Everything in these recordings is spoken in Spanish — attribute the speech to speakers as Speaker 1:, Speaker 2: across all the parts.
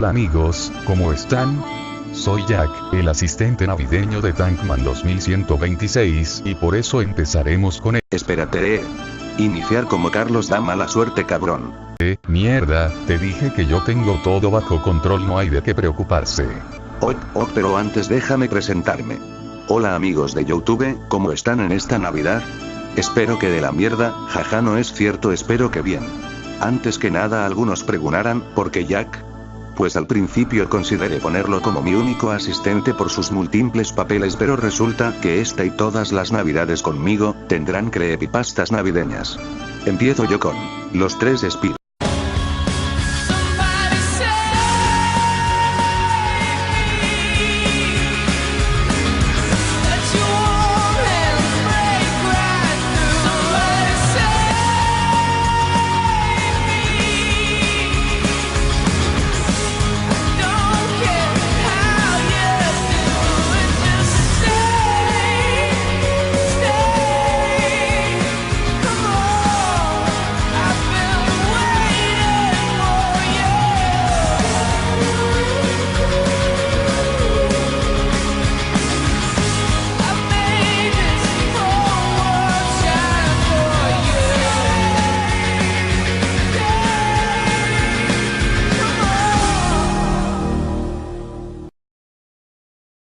Speaker 1: Hola amigos, ¿cómo están? Soy Jack, el asistente navideño de Tankman 2126, y por eso empezaremos con el...
Speaker 2: Espérate. Iniciar como Carlos da mala suerte, cabrón.
Speaker 1: Mierda, te dije que yo tengo todo bajo control, no hay de qué preocuparse.
Speaker 2: Pero antes déjame presentarme. Hola amigos de YouTube, ¿cómo están en esta Navidad? Espero que de la mierda, jaja, no es cierto, espero que bien. Antes que nada algunos preguntarán, ¿por qué Jack? Pues al principio consideré ponerlo como mi único asistente por sus múltiples papeles, pero resulta que esta y todas las navidades conmigo, tendrán creepypastas navideñas. Empiezo yo con los tres espíritus.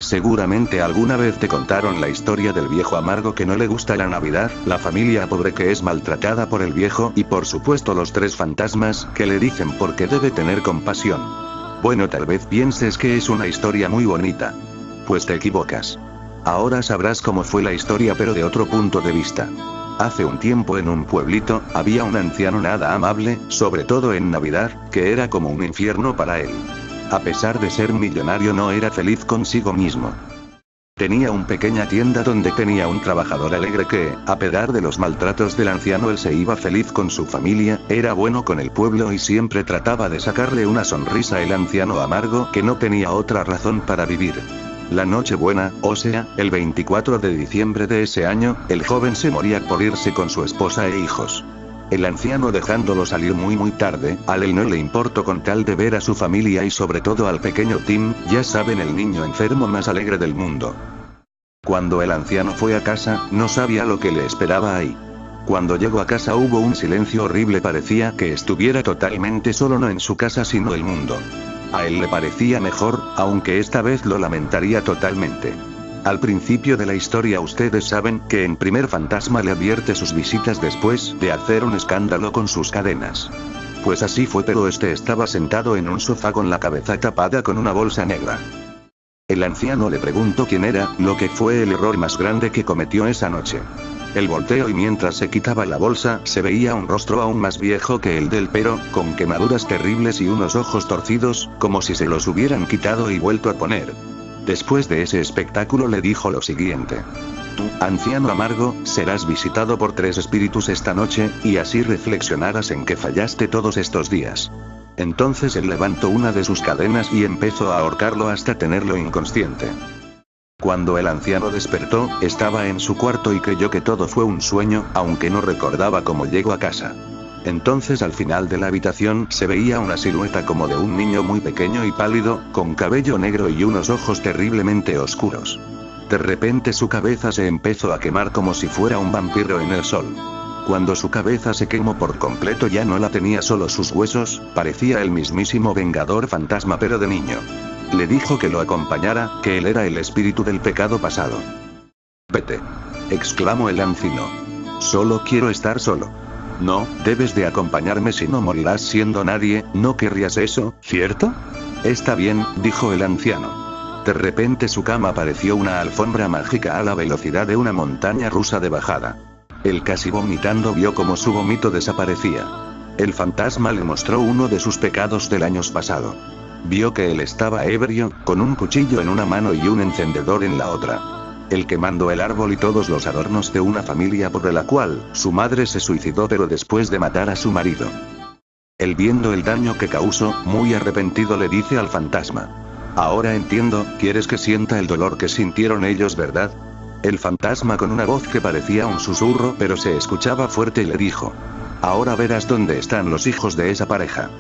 Speaker 2: Seguramente alguna vez te contaron la historia del viejo amargo que no le gusta la Navidad, la familia pobre que es maltratada por el viejo y por supuesto los tres fantasmas que le dicen por qué debe tener compasión. Bueno, tal vez pienses que es una historia muy bonita. Pues te equivocas. Ahora sabrás cómo fue la historia, pero de otro punto de vista. Hace un tiempo en un pueblito, había un anciano nada amable, sobre todo en Navidad, que era como un infierno para él. A pesar de ser millonario, no era feliz consigo mismo. Tenía una pequeña tienda donde tenía un trabajador alegre que, a pesar de los maltratos del anciano, él se iba feliz con su familia, era bueno con el pueblo y siempre trataba de sacarle una sonrisa al anciano amargo que no tenía otra razón para vivir. La Nochebuena, o sea, el 24 de diciembre de ese año, el joven se moría por irse con su esposa e hijos. El anciano, dejándolo salir muy tarde, a él no le importó con tal de ver a su familia y sobre todo al pequeño Tim, ya saben, el niño enfermo más alegre del mundo. Cuando el anciano fue a casa, no sabía lo que le esperaba ahí. Cuando llegó a casa hubo un silencio horrible, parecía que estuviera totalmente solo, no en su casa sino el mundo. A él le parecía mejor, aunque esta vez lo lamentaría totalmente. Al principio de la historia ustedes saben que en primer fantasma le advierte sus visitas después de hacer un escándalo con sus cadenas. Pues así fue, pero este estaba sentado en un sofá con la cabeza tapada con una bolsa negra. El anciano le preguntó quién era, lo que fue el error más grande que cometió esa noche. Él volteó y mientras se quitaba la bolsa, se veía un rostro aún más viejo que el del, pero con quemaduras terribles y unos ojos torcidos, como si se los hubieran quitado y vuelto a poner. Después de ese espectáculo le dijo lo siguiente: tú, anciano amargo, serás visitado por tres espíritus esta noche, y así reflexionarás en que fallaste todos estos días. Entonces él levantó una de sus cadenas y empezó a ahorcarlo hasta tenerlo inconsciente. Cuando el anciano despertó, estaba en su cuarto y creyó que todo fue un sueño, aunque no recordaba cómo llegó a casa. Entonces al final de la habitación se veía una silueta como de un niño muy pequeño y pálido, con cabello negro y unos ojos terriblemente oscuros. De repente su cabeza se empezó a quemar como si fuera un vampiro en el sol. Cuando su cabeza se quemó por completo ya no la tenía, solo sus huesos, parecía el mismísimo Vengador Fantasma pero de niño. Le dijo que lo acompañara, que él era el espíritu del pecado pasado. Vete, exclamó el anciano. Solo quiero estar solo. No, debes de acompañarme, si no morirás siendo nadie, ¿no querrías eso, cierto? Está bien, dijo el anciano. De repente su cama pareció una alfombra mágica a la velocidad de una montaña rusa de bajada. Él, casi vomitando, vio como su vómito desaparecía. El fantasma le mostró uno de sus pecados del año pasado. Vio que él estaba ebrio, con un cuchillo en una mano y un encendedor en la otra. Él quemando el árbol y todos los adornos de una familia por la cual su madre se suicidó, pero después de matar a su marido. Él, viendo el daño que causó, muy arrepentido, le dice al fantasma: ahora entiendo, quieres que sienta el dolor que sintieron ellos, ¿verdad? El fantasma, con una voz que parecía un susurro pero se escuchaba fuerte, le dijo: ahora verás dónde están los hijos de esa pareja.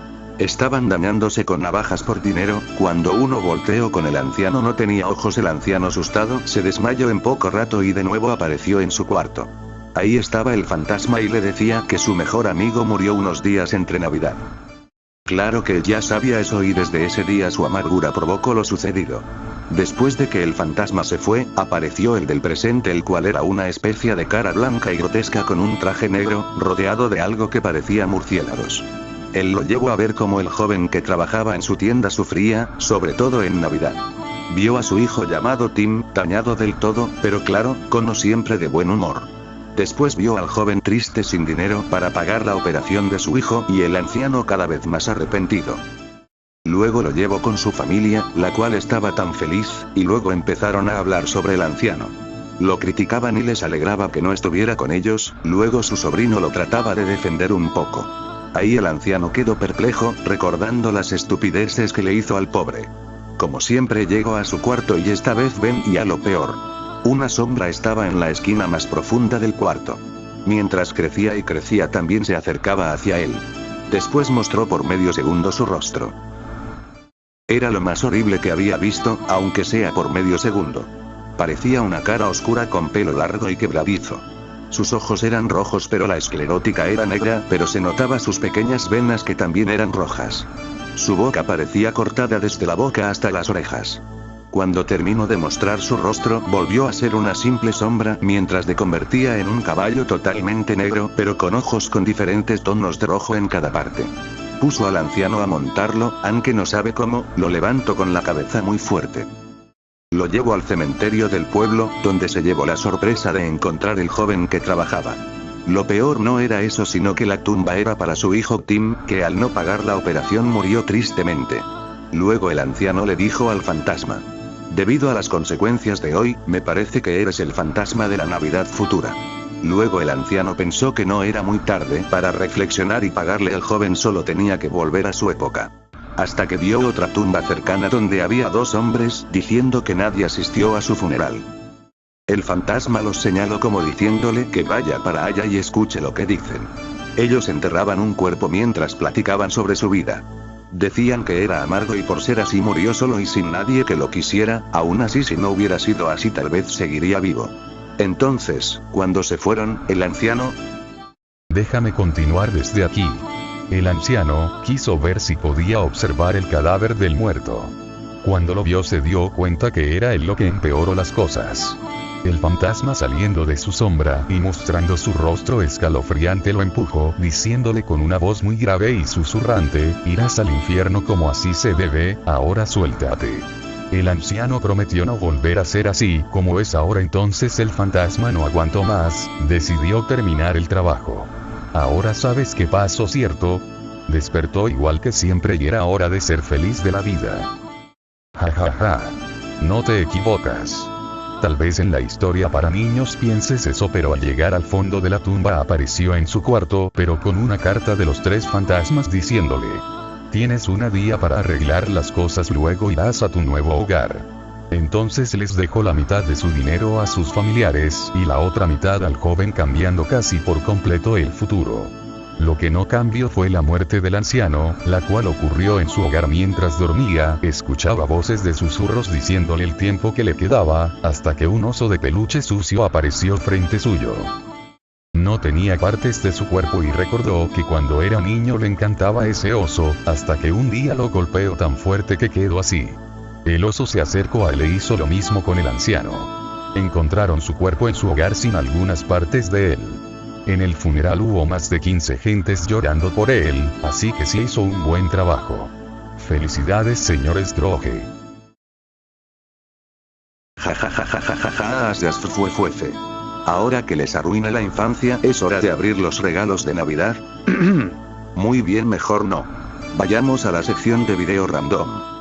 Speaker 2: Estaban dañándose con navajas por dinero. Cuando uno volteó con el anciano no tenía ojos. El anciano asustado se desmayó en poco rato y de nuevo apareció en su cuarto. Ahí estaba el fantasma y le decía que su mejor amigo murió unos días entre Navidad. Claro que él ya sabía eso y desde ese día su amargura provocó lo sucedido. Después de que el fantasma se fue, apareció el del presente, el cual era una especie de cara blanca y grotesca con un traje negro, rodeado de algo que parecía murciélagos. Él lo llevó a ver cómo el joven que trabajaba en su tienda sufría, sobre todo en Navidad. Vio a su hijo llamado Tim, dañado del todo, pero claro, como siempre de buen humor. Después vio al joven triste sin dinero para pagar la operación de su hijo y el anciano cada vez más arrepentido. Luego lo llevó con su familia, la cual estaba tan feliz, y luego empezaron a hablar sobre el anciano. Lo criticaban y les alegraba que no estuviera con ellos. Luego su sobrino lo trataba de defender un poco. Ahí el anciano quedó perplejo, recordando las estupideces que le hizo al pobre. Como siempre llegó a su cuarto y esta vez ven y a lo peor. Una sombra estaba en la esquina más profunda del cuarto. Mientras crecía y crecía también se acercaba hacia él. Después mostró por medio segundo su rostro. Era lo más horrible que había visto, aunque sea por medio segundo. Parecía una cara oscura con pelo largo y quebradizo. Sus ojos eran rojos pero la esclerótica era negra, pero se notaba sus pequeñas venas que también eran rojas. Su boca parecía cortada desde la boca hasta las orejas. Cuando terminó de mostrar su rostro, volvió a ser una simple sombra, mientras se convertía en un caballo totalmente negro, pero con ojos con diferentes tonos de rojo en cada parte. Puso al anciano a montarlo, aunque no sabe cómo, lo levantó con la cabeza muy fuerte. Lo llevó al cementerio del pueblo, donde se llevó la sorpresa de encontrar el joven que trabajaba. Lo peor no era eso, sino que la tumba era para su hijo Tim, que al no pagar la operación murió tristemente. Luego el anciano le dijo al fantasma: debido a las consecuencias de hoy, me parece que eres el fantasma de la Navidad futura. Luego el anciano pensó que no era muy tarde para reflexionar y pagarle al joven, solo tenía que volver a su época. Hasta que vio otra tumba cercana donde había dos hombres, diciendo que nadie asistió a su funeral. El fantasma los señaló como diciéndole que vaya para allá y escuche lo que dicen. Ellos enterraban un cuerpo mientras platicaban sobre su vida. Decían que era amargo y por ser así murió solo y sin nadie que lo quisiera. Aún así, si no hubiera sido así, tal vez seguiría vivo. Entonces, cuando se fueron, el anciano...
Speaker 1: Déjame continuar desde aquí. El anciano quiso ver si podía observar el cadáver del muerto. Cuando lo vio se dio cuenta que era él lo que empeoró las cosas. El fantasma, saliendo de su sombra y mostrando su rostro escalofriante, lo empujó, diciéndole con una voz muy grave y susurrante: irás al infierno como así se debe, ahora suéltate. El anciano prometió no volver a ser así como es ahora. Entonces el fantasma no aguantó más, decidió terminar el trabajo. Ahora sabes qué pasó, ¿cierto? Despertó igual que siempre y era hora de ser feliz de la vida. Ja ja ja. No te equivocas. Tal vez en la historia para niños pienses eso, pero al llegar al fondo de la tumba apareció en su cuarto, pero con una carta de los tres fantasmas diciéndole: tienes un día para arreglar las cosas, luego irás a tu nuevo hogar. Entonces les dejó la mitad de su dinero a sus familiares y la otra mitad al joven, cambiando casi por completo el futuro. Lo que no cambió fue la muerte del anciano, la cual ocurrió en su hogar mientras dormía. Escuchaba voces de susurros diciéndole el tiempo que le quedaba, hasta que un oso de peluche sucio apareció frente suyo. No tenía partes de su cuerpo y recordó que cuando era niño le encantaba ese oso, hasta que un día lo golpeó tan fuerte que quedó así. El oso se acercó a él e hizo lo mismo con el anciano. Encontraron su cuerpo en su hogar sin algunas partes de él. En el funeral hubo más de 15 gentes llorando por él, así que sí hizo un buen trabajo. Felicidades, señor Stroge.
Speaker 2: Fuefe. Ahora que les arruina la infancia, es hora de abrir los regalos de Navidad. Muy bien, mejor no. Vayamos a la sección de video random.